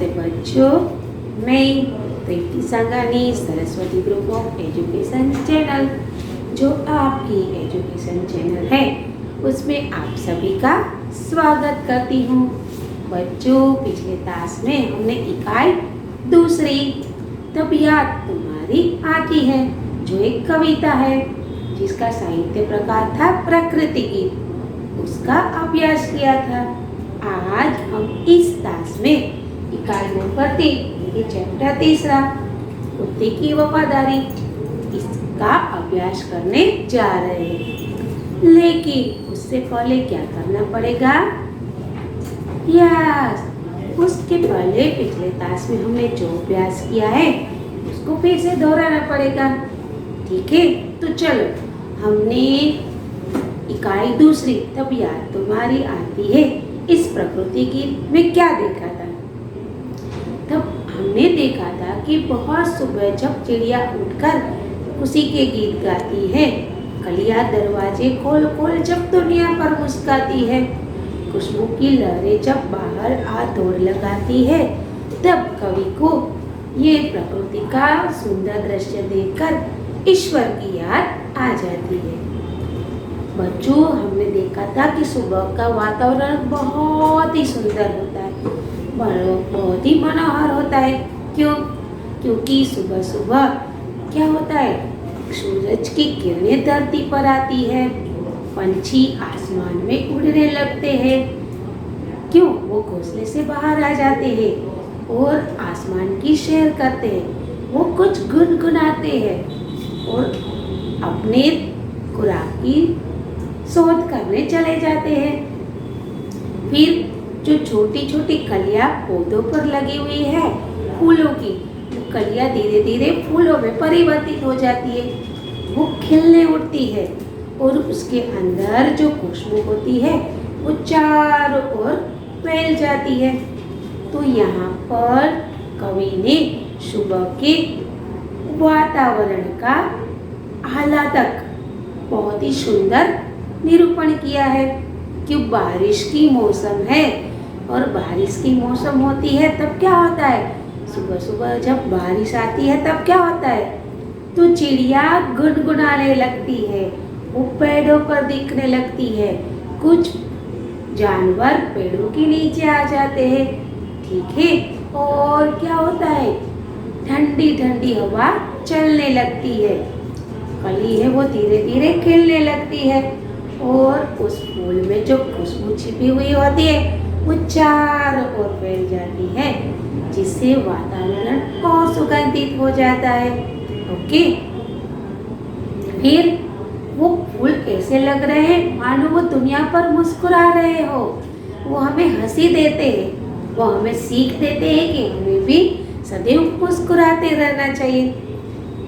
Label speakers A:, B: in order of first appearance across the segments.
A: नमस्ते बच्चों, मैं Preeti Sangani Saraswati group of education channel, जो आपकी एजुकेशन चैनल है, उसमें आप सभी का स्वागत करती हूँ। बच्चों, पिछले क्लास में हमने इकाई दूसरी तबीयत तुम्हारी आती है, जो एक कविता है जिसका साहित्य प्रकार था प्रकृति गीत, उसका अभ्यास किया था। आज हम इस क्लास में इकाई नंबर 3 चैप्टर 3 कुत्ते की वफादारी, इसका अभ्यास करने जा रहे हैं। लेकिन उससे पहले क्या करना पड़ेगा? उसके पहले पिछले क्लास में हमने जो अभ्यास किया है उसको फिर से दोहराना पड़ेगा। ठीक है, तो चलो, हमने इकाई दूसरी तबीयत तुम्हारी आती है इस प्रकृति गीत में क्या देखा था? तब हमने देखा था कि बहुत सुबह जब चिड़िया उठकर खुशी के गीत गाती है, कलियां दरवाजे खोल खोल जब दुनिया पर मुस्काती है, खुशबू की लहरें जब बाहर आ दौड़ लगाती है, तब कवि को ये प्रकृति का सुंदर दृश्य देखकर ईश्वर की याद आ जाती है। बच्चों, हमने देखा था कि सुबह का वातावरण बहुत ही सुंदर होता है, बहुत ही मनोहर होता है। क्यों? क्योंकि सुबह सुबह क्या होता है, सूरज की किरणें धरती पर आती है, पंछी आसमान में उड़ने लगते हैं। क्यों? वो घोंसले से बाहर आ जाते हैं और आसमान की सैर करते हैं। वो कुछ गुनगुनाते हैं और अपने खुराक की शोध करने चले जाते हैं। फिर जो छोटी छोटी कलियां पौधों पर लगी हुई है फूलों की, वो कलियां धीरे धीरे फूलों में परिवर्तित हो जाती है, वो खिलने उठती है और उसके अंदर जो खुशबू होती है वो चारों ओर फैल जाती है। तो यहाँ पर कवि ने सुबह के वातावरण का आह्लादक बहुत ही सुंदर निरूपण किया है। कि बारिश की मौसम है और बारिश की मौसम होती है तब क्या होता है, सुबह सुबह जब बारिश आती है तब क्या होता है, तो चिड़िया गुनगुनाने लगती है, वो पेड़ों पर दिखने लगती है, कुछ जानवर पेड़ों के नीचे आ जाते हैं। ठीक है, और क्या होता है, ठंडी ठंडी हवा चलने लगती है, कली है वो धीरे धीरे खिलने लगती है और उस फूल में जो खुशबू छिपी हुई होती है वो चारों ओर फैल जाती है, जिससे वातावरण और सुगंधित हो जाता है। ओके, फिर वो फूल कैसे लग रहे हैं, मानो वो दुनिया पर मुस्कुरा रहे हो, वो हमें हंसी देते हैं, वो हमें सीख देते हैं कि हमें भी सदैव मुस्कुराते रहना चाहिए।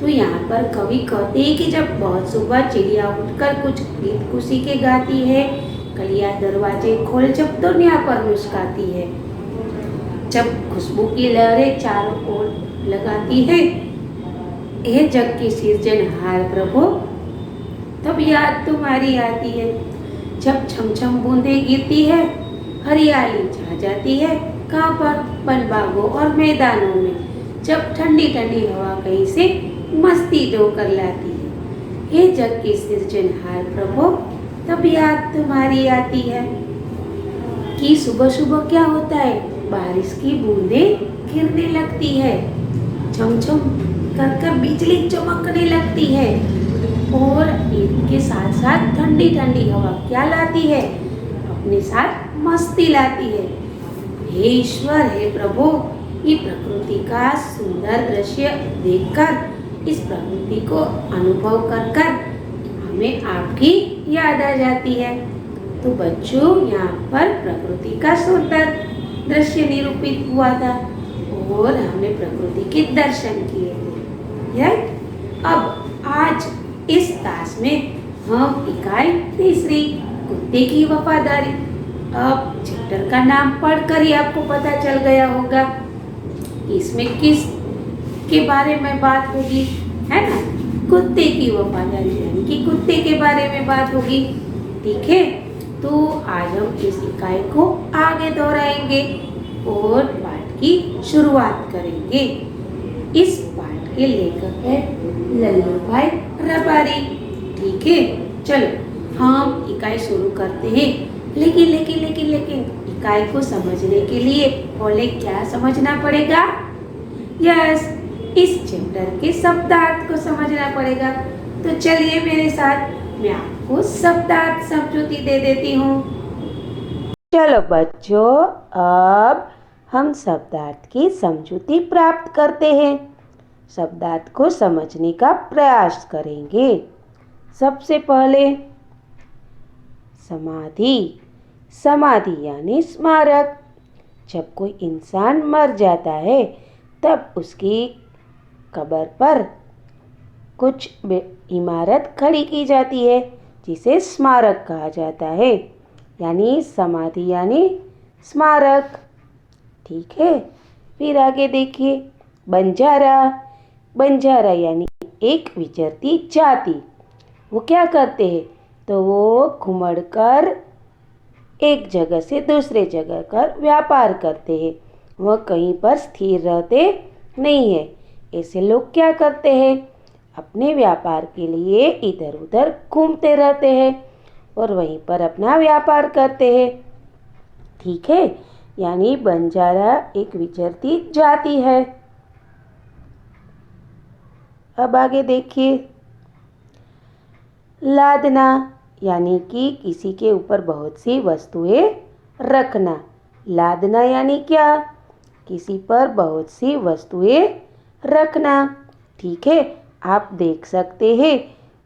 A: तो यहाँ पर कवि कहते हैं कि जब बहुत सुबह चिड़िया उठकर कुछ गीत खुशी के गाती है, कलियां दरवाजे खोल जब दुनिया पर मुस्काती है, जब खुशबू की लहरें चारों ओर लगाती है, हे जग की सृजनहार प्रभु तब याद तुम्हारी आती है, जब छमछम बूंदें गिरती है, हरियाली छा जाती है कहाँ पर, वन बागों और मैदानों में, जब ठंडी ठंडी हवा कहीं से मस्ती ढोकर लाती है, हे जग के सृजनहार प्रभु तब याद तुम्हारी आती है। कि सुबह सुबह क्या होता है, बारिश की बूंदें गिरने लगती है, झमझम कर कर बिजली चमकने लगती है और इनके साथ साथ ठंडी ठंडी हवा क्या लाती है, अपने साथ मस्ती लाती है। हे ईश्वर, हे प्रभु, ये प्रकृति का सुंदर दृश्य देखकर, इस प्रकृति को अनुभव कर कर हमें आपकी याद आ जाती है। तो बच्चों, यहाँ पर प्रकृति का सुंदर दृश्य निरूपित हुआ था और हमने प्रकृति के दर्शन किए थे। राइट, अब आज इस क्लास में हम इकाई तीसरी कुत्ते की वफादारी, अब चैप्टर का नाम पढ़कर ही आपको पता चल गया होगा कि इसमें किस के बारे में बात होगी, है ना, कुत्ते की वफादारी, यानी कि कुत्ते के बारे में बात होगी। ठीक है, तो आज हम इस इकाई को आगे दोहराएंगे और पाठ की शुरुआत करेंगे। इस पाठ के लेखक है लल्लू भाई रबारी। ठीक है, चलो हम इकाई शुरू करते हैं। लेकिन इकाई को समझने के लिए पहले क्या समझना पड़ेगा? यस, इस चैप्टर के शब्दार्थ को समझना पड़ेगा। तो चलिए मेरे साथ, मैं आपको शब्दार्थ समझौती दे देती हूँ। चलो बच्चों, अब हम शब्दार्थ की समझौती प्राप्त करते हैं। शब्दार्थ को समझने का प्रयास करेंगे। सबसे पहले समाधि। समाधि यानी स्मारक। जब कोई इंसान मर जाता है तब उसकी कब्र पर कुछ इमारत खड़ी की जाती है जिसे स्मारक कहा जाता है। यानी समाधि यानी स्मारक। ठीक है, फिर आगे देखिए, बंजारा। बंजारा यानी एक विचरती जाति। वो क्या करते हैं? तो वो घुमड़ कर एक जगह से दूसरे जगह कर व्यापार करते हैं। वह कहीं पर स्थिर रहते नहीं है। ऐसे लोग क्या करते हैं? अपने व्यापार के लिए इधर उधर घूमते रहते हैं और वहीं पर अपना व्यापार करते हैं। ठीक है, यानी बंजारा एक विचरती जाति है। अब आगे देखिए, लादना यानी कि किसी के ऊपर बहुत सी वस्तुएं रखना। लादना यानी क्या? किसी पर बहुत सी वस्तुएं रखना। ठीक है, आप देख सकते हैं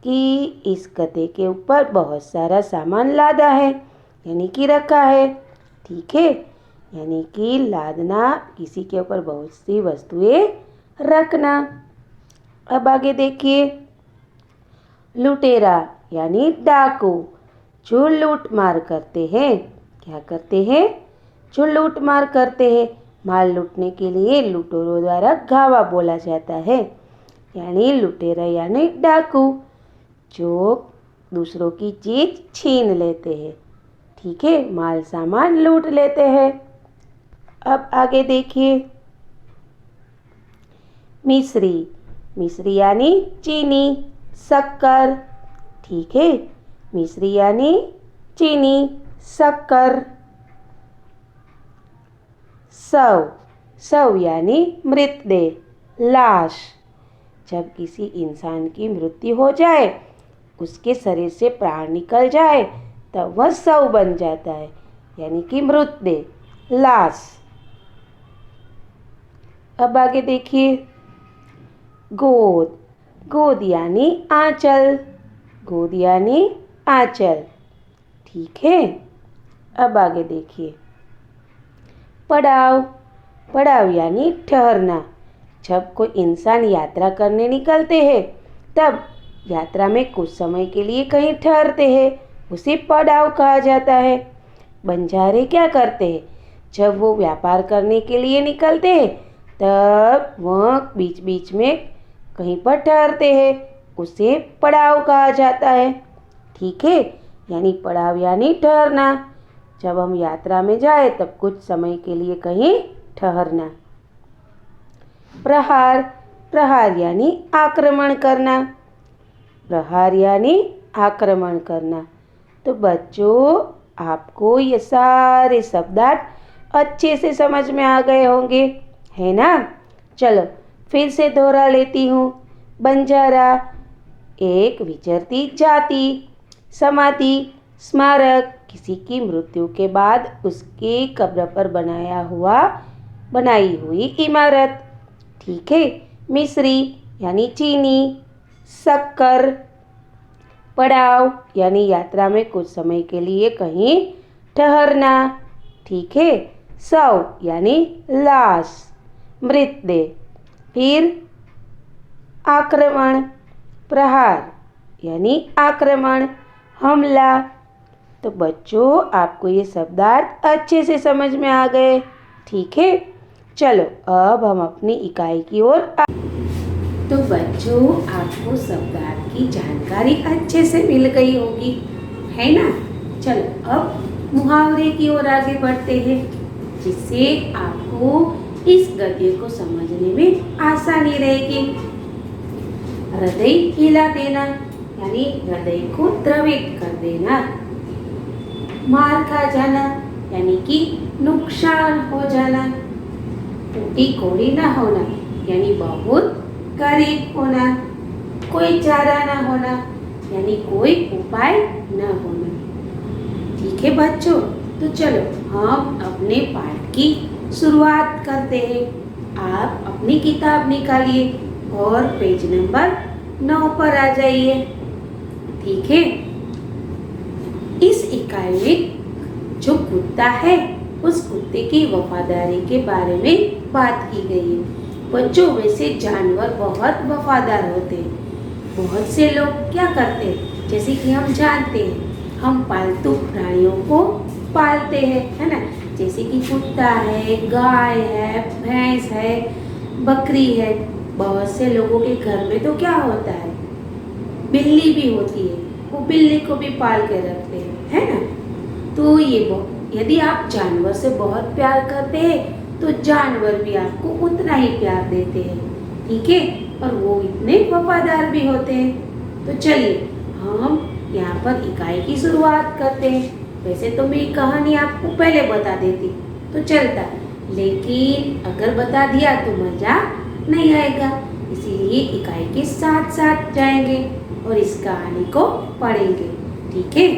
A: कि इस गधे के ऊपर बहुत सारा सामान लादा है, यानी कि रखा है। ठीक है, यानी कि लादना किसी के ऊपर बहुत सी वस्तुएं रखना। अब आगे देखिए, लुटेरा यानी डाकू, जो लूट मार करते हैं। क्या करते हैं? जो लूट मार करते हैं। माल लूटने के लिए लुटेरों द्वारा घावा बोला जाता है। यानी लुटेरा यानी डाकू, जो दूसरों की चीज छीन लेते हैं। ठीक है, माल सामान लूट लेते हैं। अब आगे देखिए, मिस्री। मिस्री यानी चीनी, शक्कर। ठीक है, मिस्री यानी चीनी, शक्कर। शव। शव यानी मृतदेह, लाश। जब किसी इंसान की मृत्यु हो जाए, उसके शरीर से प्राण निकल जाए, तब वह शव बन जाता है, यानी कि मृतदेह, लाश। अब आगे देखिए, गोद। गोद यानी आंचल। गोद यानी आंचल। ठीक है, अब आगे देखिए, पड़ाव। पड़ाव यानी ठहरना। जब कोई इंसान यात्रा करने निकलते हैं तब यात्रा में कुछ समय के लिए कहीं ठहरते हैं, उसे पड़ाव कहा जाता है। बंजारे क्या करते हैं? जब वो व्यापार करने के लिए निकलते हैं तब वह बीच बीच में कहीं पर ठहरते हैं, उसे पड़ाव कहा जाता है। ठीक है, यानी पड़ाव यानी ठहरना। जब हम यात्रा में जाए तब कुछ समय के लिए कहीं ठहरना। प्रहार। प्रहार यानी आक्रमण करना। प्रहार यानी आक्रमण करना। तो बच्चों, आपको ये सारे शब्दार्थ अच्छे से समझ में आ गए होंगे, है ना? चलो फिर से दोहरा लेती हूँ। बंजारा एक विचरती जाति। समाधि स्मारक, किसी की मृत्यु के बाद उसके कब्र पर बनाई हुई इमारत। ठीक है, मिस्री यानी चीनी, शक्कर। पड़ाव यानी यात्रा में कुछ समय के लिए कहीं ठहरना। ठीक है, शव यानी लाश, मृतदेह। फिर आक्रमण, प्रहार यानी आक्रमण, हमला। तो बच्चों, आपको ये शब्दार्थ अच्छे से समझ में आ गए। ठीक है, चलो अब हम अपनी इकाई की ओर। तो बच्चों, आपको शब्दार्थ की जानकारी अच्छे से मिल गई होगी, है ना? चलो अब मुहावरे की ओर आगे बढ़ते हैं, जिससे आपको इस गद्य को समझने में आसानी रहेगी। हृदय हिला देना यानी हृदय को द्रवित कर देना। मार खा जाना यानी कि नुकसान हो जाना। टूटी कोड़ी ना होना यानी बहुत गरीब होना। कोई चारा ना होना यानी कोई उपाय न होना। ठीक है बच्चों, तो चलो हम अपने पाठ की शुरुआत करते हैं। आप अपनी किताब निकालिए और पेज नंबर 9 पर आ जाइए। ठीक है, इस इकाई में जो कुत्ता है उस कुत्ते की वफादारी के बारे में बात की गई है। बच्चों, वैसे जानवर बहुत वफादार होते हैं। बहुत से लोग क्या करते हैं, जैसे कि हम जानते हैं हम पालतू प्राणियों को पालते हैं, है ना। जैसे कि कुत्ता है, गाय है, भैंस है, बकरी है। बहुत से लोगों के घर में तो क्या होता है, बिल्ली भी होती है। वो बिल्ली को भी पाल के रखते हैं, है ना। तो यदि आप जानवर से बहुत प्यार करते हैं तो जानवर भी आपको उतना ही प्यार देते हैं। ठीक है, और वो इतने वफादार भी होते हैं। तो चलिए हम यहाँ पर इकाई की शुरुआत करते हैं। वैसे तो मैं कहानी आपको पहले बता देती तो चलता, लेकिन अगर बता दिया तो मजा नहीं आएगा। इसीलिए इकाई के साथ साथ जाएंगे और इस कहानी को पढ़ेंगे। ठीक है,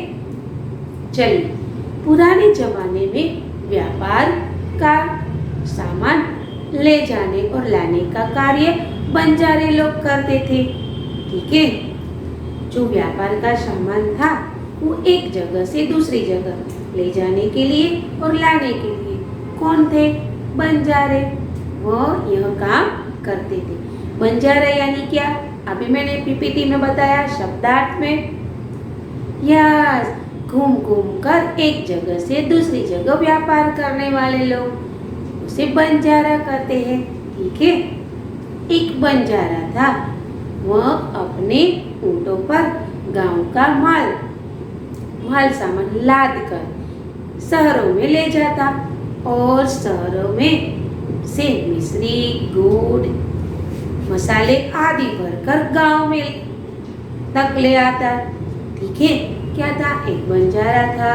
A: चलिए। पुराने जमाने में व्यापार का सामान ले जाने और लाने का कार्य बंजारे लोग करते थे। ठीक है, जो व्यापार का सामान था वो एक जगह से दूसरी जगह ले जाने के लिए और लाने के लिए कौन थे, बंजारे। वो यह काम करते थे। बंजारा यानी क्या, अभी मैंने पीपीटी में बताया शब्दार्थ में। यस, घूम घूम कर एक जगह से दूसरी जगह व्यापार करने वाले लोग उसे बंजारा कहते हैं। ठीक है, एक बंजारा था। वह अपने ऊँटों पर गांव का माल सामान लाद कर शहरों में ले जाता और शहरों में से मिश्री, गुड़, मसाले आदि भरकर गांव में तक ले आता। ठीक है, क्या था, एक बंजारा था।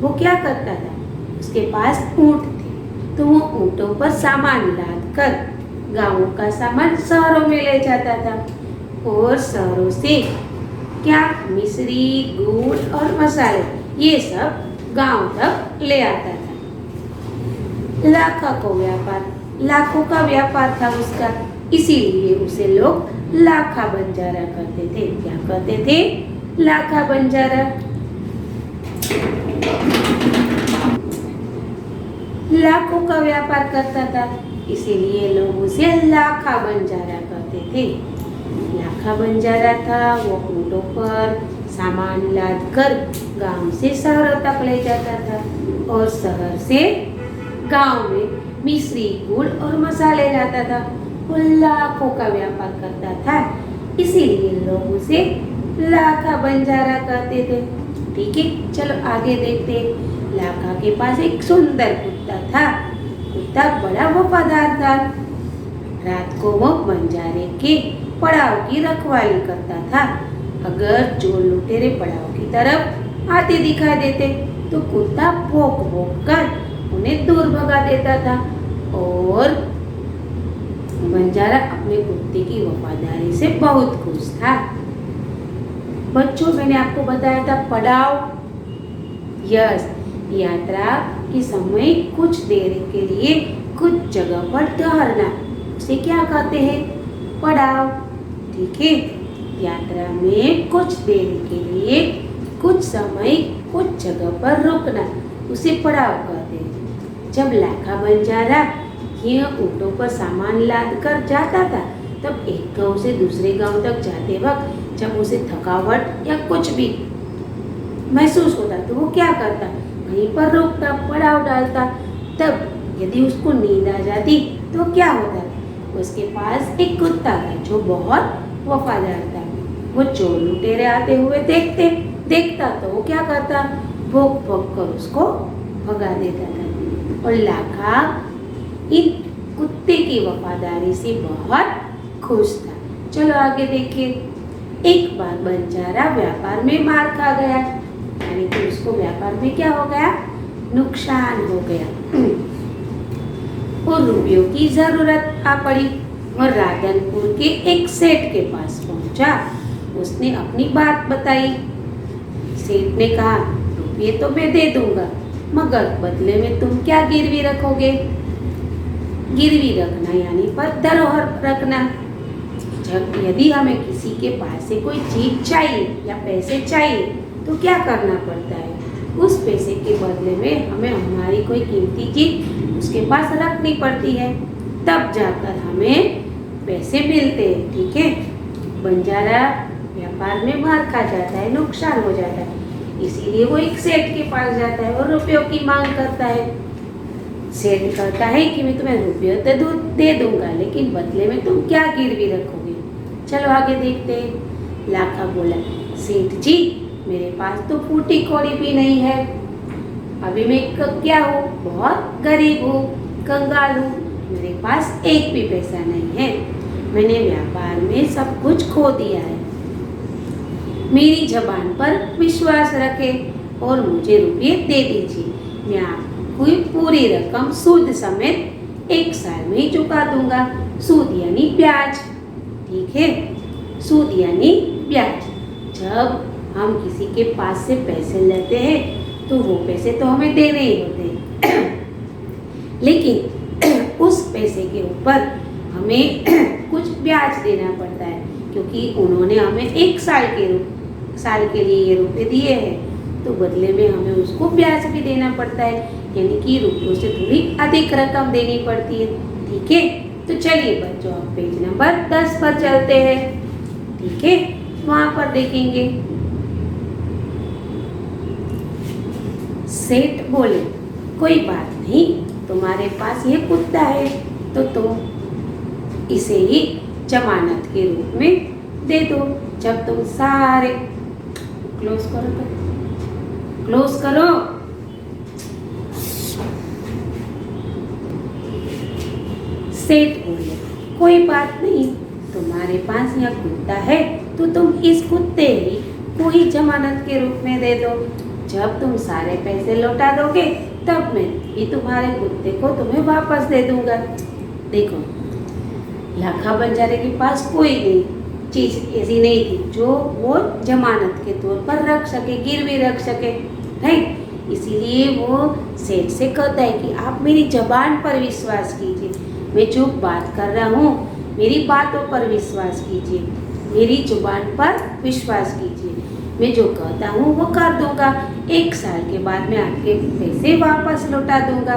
A: वो क्या करता था, उसके पास ऊँट थे तो वो ऊँटों पर सामान लाद कर गांवों का सामान शहरों में ले जाता था और शहरों से क्या, मिश्री, गुड़ और मसाले ये सब गांव तक ले आता था। लाखों का व्यापार था उसका, इसीलिए उसे लोग लाखा बंजारा कहते थे। क्या कहते थे, लाखा बंजारा। लाखों का व्यापार करता था, इसीलिए लोग उसे लाखा बंजारा कहते थे। लाखा बंजारा था, वो ऊँटों पर सामान लाद कर गांव से शहरों तक ले जाता था और शहर से गांव में मिश्री, गुड़ और मसाले लाता था। वो लाखों का व्यापार करता था, इसीलिए लोग उसे लाखा बंजारा कहते थे। ठीक है, चलो आगे देखते। लाखा के पास एक सुंदर कुत्ता था। कुत्ता बड़ा वफादार था। रात को वो बंजारे के पड़ाव की रखवाली करता था। अगर चोर लुटेरे पड़ाव की तरफ आते दिखाई देते तो कुत्ता भौंक भौंक कर उन्हें दूर भगा देता था और बंजारा अपने कुत्ते की वफादारी से बहुत खुश था। बच्चों, मैंने आपको बताया था पड़ाव। यस, यात्रा के समय कुछ देर के लिए कुछ जगह पर ठहरना, उसे क्या कहते हैं, पड़ाव। ठीक है, यात्रा में कुछ देर के लिए कुछ समय कुछ जगह पर रुकना, उसे पड़ाव कहते हैं। जब लाखा बंजारा यह ऊँटों पर सामान लाद कर जाता था तब एक गांव से दूसरे गांव तक जाते वक्त जब उसे थकावट या कुछ भी महसूस होता तो वो क्या करता, वहीं पर रुकता, पड़ाव डालता। तब यदि उसको नींद आ जाती तो क्या होता, उसके पास एक कुत्ता था जो बहुत वफादार था। वो चोर लुटेरे आते हुए देखता तो वो क्या करता, भौंक भौंक कर उसको भगा देता था। और लाखा इन कुत्ते की वफादारी से बहुत खुश था। चलो आगे देखिए। एक बार बंजारा व्यापार में मार खा गया, यानी कि उसको व्यापार में क्या हो गया, नुकसान हो गया और रुपयों की जरूरत आ पड़ी और राधनपुर के एक सेठ के पास पहुंचा। उसने अपनी बात बताई। सेठ ने कहा, रुपये तो मैं दे दूंगा, मगर बदले में तुम क्या गिरवी रखोगे? गिरवी रखना यानी पर धरोहर रखना। जब यदि हमें किसी के पास से कोई चीज चाहिए या पैसे चाहिए तो क्या करना पड़ता है, उस पैसे के बदले में हमें हमारी कोई कीमती चीज उसके पास रखनी पड़ती है, तब जाकर हमें पैसे मिलते हैं। ठीक है। बंजारा व्यापार में मार खा जाता है, नुकसान हो जाता है, इसीलिए वो एक सेठ के पास जाता है और रुपयों की मांग करता है। सेठ कहता है कि मैं तुम्हें रुपये तो दे दूंगा, लेकिन बदले में तुम क्या गिरवी रखोगे? चलो आगे देखते हैं। लाखा बोला, सेठ जी मेरे पास तो फूटी कौड़ी भी नहीं है, अभी मैं क्या हूँ, बहुत गरीब हूँ, कंगाल हूँ, मेरे पास एक भी पैसा नहीं है, मैंने व्यापार में सब कुछ खो दिया है। मेरी जबान पर विश्वास रखें और मुझे रुपये दे दीजिए, मैं आपको पूरी रकम सूद समेत 1 साल में ही चुका दूंगा। सूद यानी ब्याज। ठीक है, सूद यानी ब्याज। जब हम किसी के पास से पैसे लेते हैं तो वो पैसे तो हमें देने ही होते हैं लेकिन उस पैसे के ऊपर हमें कुछ ब्याज देना पड़ता है, क्योंकि उन्होंने हमें 1 साल के लिए ये रुपए दिए हैं, तो बदले में हमें उसको ब्याज भी देना पड़ता है, यानी कि रुपयों से थोड़ी अधिक रकम देनी पड़ती है। ठीक है, तो चलिए बच्चों आप पेज नंबर 10 पर चलते हैं। ठीक है, वहां पर देखेंगे। सेठ बोले, कोई बात नहीं, तुम्हारे पास ये कुत्ता है तो तुम इसे ही जमानत के रूप में दे दो। जब तुम सारे क्लोज करो सेठ बोले, कोई बात नहीं, तुम्हारे पास यह कुत्ता है तो तुम इस कुत्ते ही को ही जमानत के रूप में दे दो। जब तुम सारे पैसे लौटा दोगे तब मैं ही तुम्हारे कुत्ते को तुम्हें वापस दे दूंगा। देखो, लाखा बंजारे के पास कोई नहीं चीज ऐसी नहीं थी जो वो जमानत के तौर पर रख सके, गिरवी रख सके, राइट। इसीलिए वो सेठ से कहता है कि आप मेरी जबान पर विश्वास कीजिए, मैं जो बात कर रहा हूँ मेरी बातों पर विश्वास कीजिए, मेरी जुबान पर विश्वास कीजिए, मैं जो कहता हूँ वो कर दूंगा। 1 साल के बाद मैं आपके पैसे वापस लौटा दूंगा,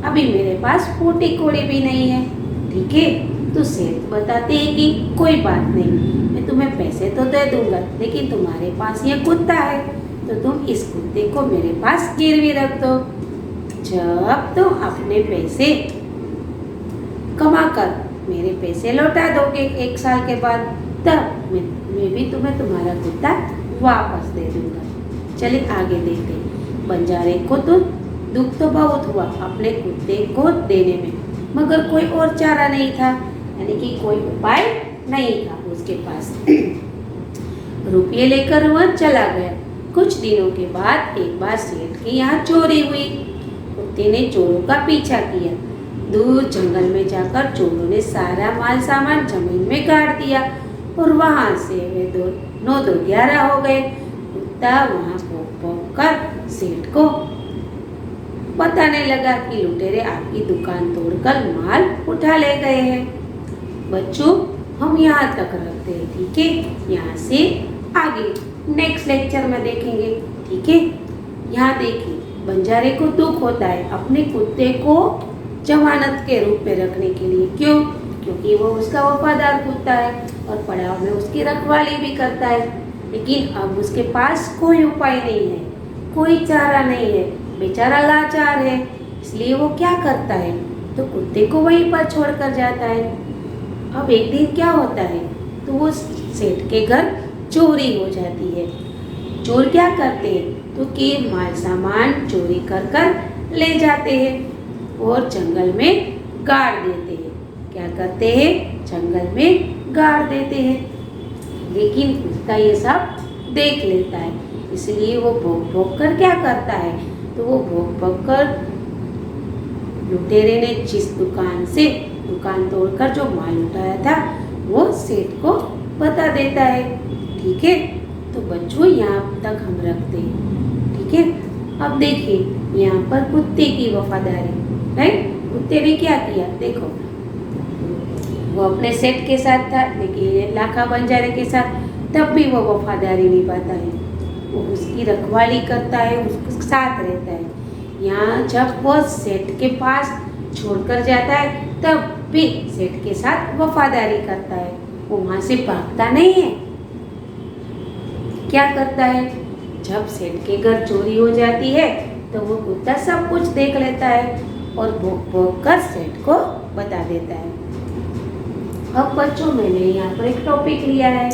A: अभी मेरे पास फूटी कोड़ी भी नहीं है। ठीक है, तो सेठ बताते हैं कि कोई बात नहीं, मैं तुम्हें पैसे तो दे दूंगा, लेकिन तुम्हारे पास ये कुत्ता है तो तुम इस कुत्ते को मेरे पास गिरवी रख दो। जब तुम अपने पैसे कमा कर मेरे पैसे लौटा दोगे 1 साल के बाद, तब मैं भी तुम्हें तुम्हारा कुत्ता वापस दे दूंगा। चलिए आगे देखते हैं। बंजारे को तो दुख तो बहुत हुआ अपने कुत्ते को देने में, मगर कोई और चारा नहीं था, यानी कि कोई उपाय नहीं था उसके पास। रुपये लेकर वह चला गया। कुछ दिनों के बाद एक बार सेठ के यहाँ चोरी हुई। कुत्ते ने चोरों का पीछा किया। दूर जंगल में जाकर चोरों ने सारा माल सामान जमीन में गाड़ दिया और वहां से वे 9-11 हो गए। कुत्ता वहां भौंक कर सेठ को बताने लगा कि लुटेरे आपकी दुकान तोड़कर माल उठा ले गए हैं। बच्चों, हम यहाँ तक रखते हैं। ठीक है, यहाँ से आगे नेक्स्ट लेक्चर में देखेंगे। ठीक है, यहाँ देखिए, बंजारे को दुख होता है अपने कुत्ते को जमानत के रूप में रखने के लिए। क्यों? क्योंकि वो उसका वफादार कुत्ता है और पड़ाव में उसकी रखवाली भी करता है, लेकिन अब उसके पास कोई उपाय नहीं है, कोई चारा नहीं है, बेचारा लाचार है। इसलिए वो क्या करता है, तो कुत्ते को वहीं पर छोड़कर जाता है। अब एक दिन क्या होता है, तो वो सेठ के घर चोरी हो जाती है। चोर क्या करते हैं, तो कि माल सामान चोरी कर कर ले जाते हैं और जंगल में गाड़ देते हैं। क्या करते हैं, जंगल में गाड़ देते हैं। लेकिन कुत्ता ये सब देख लेता है, इसलिए वो भौंक भौंक कर क्या करता है, तो वो भौंक भौंक कर लुटेरे ने जिस दुकान से दुकान तोड़कर जो माल उठाया था वो सेठ को बता देता है। ठीक है, तो बच्चों यहाँ तक हम रखते हैं। ठीक है, अब देखिए यहाँ पर कुत्ते की वफादारी, राइट। कुत्ते ने क्या किया, देखो वो अपने सेठ के साथ था, लेकिन लाखा बंजारे के साथ तब भी वो वफादारी निभाता है, वो उसकी रखवाली करता है, उसके साथ रहता है। यहाँ जब वो सेठ के पास छोड़कर जाता है तब भी सेठ के साथ वफादारी करता है, वो वहाँ से भागता नहीं है। क्या करता है, जब सेठ के घर चोरी हो जाती है तो वो कुत्ता सब कुछ देख लेता है और भौंक भौंक कर सेठ को बता देता है। अब बच्चों मैंने यहाँ पर एक टॉपिक लिया है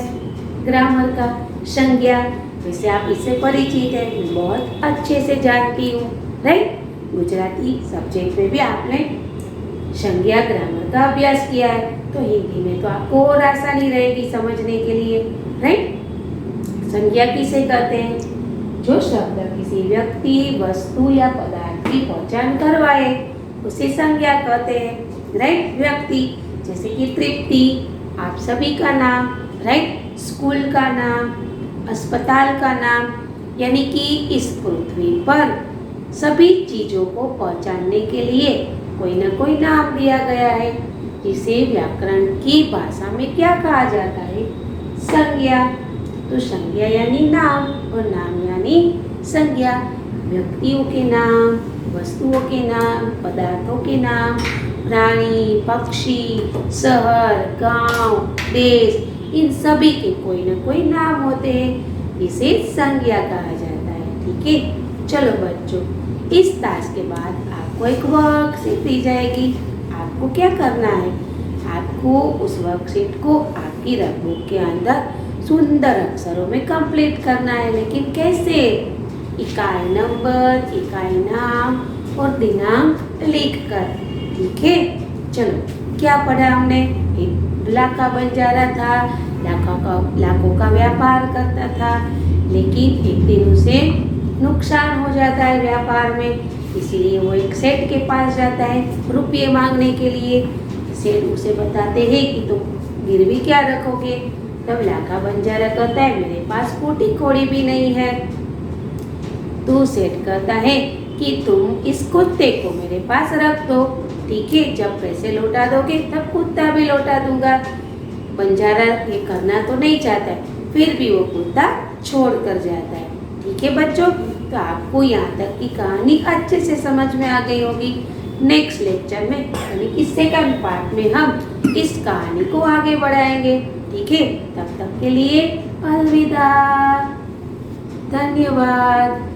A: ग्रामर का, संज्ञा। वैसे आप इससे परिचित हैं, मैं बहुत अच्छे से जानती हूँ, राइट। गुजराती सब्जेक्ट में भी आपने संज्ञा ग्रामर का अभ्यास किया है, तो हिंदी में तो आपको और आसानी रहेगी समझने के लिए, राइट। संज्ञा किसे कहते हैं, जो शब्द किसी व्यक्ति, वस्तु या पदार्थ की पहचान करवाए उसे संज्ञा कहते हैं, राइट। व्यक्ति जैसे कि तृप्ति, आप सभी का नाम, राइट। स्कूल का नाम, अस्पताल का नाम, यानी कि इस पृथ्वी पर सभी चीज़ों को पहचानने के लिए कोई ना कोई नाम दिया गया है, जिसे व्याकरण की भाषा में क्या कहा जाता है, संज्ञा। तो संज्ञा यानी नाम और नाम यानी संज्ञा। व्यक्तियों के नाम, वस्तुओं के नाम, पदार्थों के नाम, प्राणी, पक्षी, शहर, गांव, देश, इन सभी के कोई ना कोई नाम होते हैं, इसे संज्ञा कहा जाता है। ठीक है, चलो बच्चों, इस टास्क के बाद आपको एक वर्कशीट दी जाएगी। आपको क्या करना है, आपको उस वर्कशीट को आपकी रफ के अंदर सुंदर अक्षरों में कंप्लीट करना है। लेकिन कैसे, इकाई नंबर, इकाई नाम और दिनांक लिख कर। ठीक है, चलो क्या पढ़ा हमने, एक लाखा बंजारा था, लाखों का व्यापार करता था, लेकिन एक दिन उसे नुकसान हो जाता है व्यापार में, इसीलिए वो एक सेठ के पास जाता है रुपये मांगने के लिए। सेठ उसे बताते हैं कि तुम गिरवी क्या रखोगे, तब लाखा बंजारा कहता है मेरे पास फूटी कौड़ी भी नहीं है। तो सेठ कहता है कि तुम इस कुत्ते को मेरे पास रख दो, ठीक है, जब पैसे लौटा दोगे तब कुत्ता भी लौटा दूंगा। बंजारा ये करना तो नहीं चाहता है, फिर भी वो कुत्ता छोड़ कर जाता है। ठीक है बच्चों, तो आपको यहाँ तक की कहानी अच्छे से समझ में आ गई होगी। नेक्स्ट लेक्चर में यानी कि सेकंड पार्ट में हम इस कहानी को आगे बढ़ाएंगे। ठीक है, तब तक के लिए अलविदा, धन्यवाद।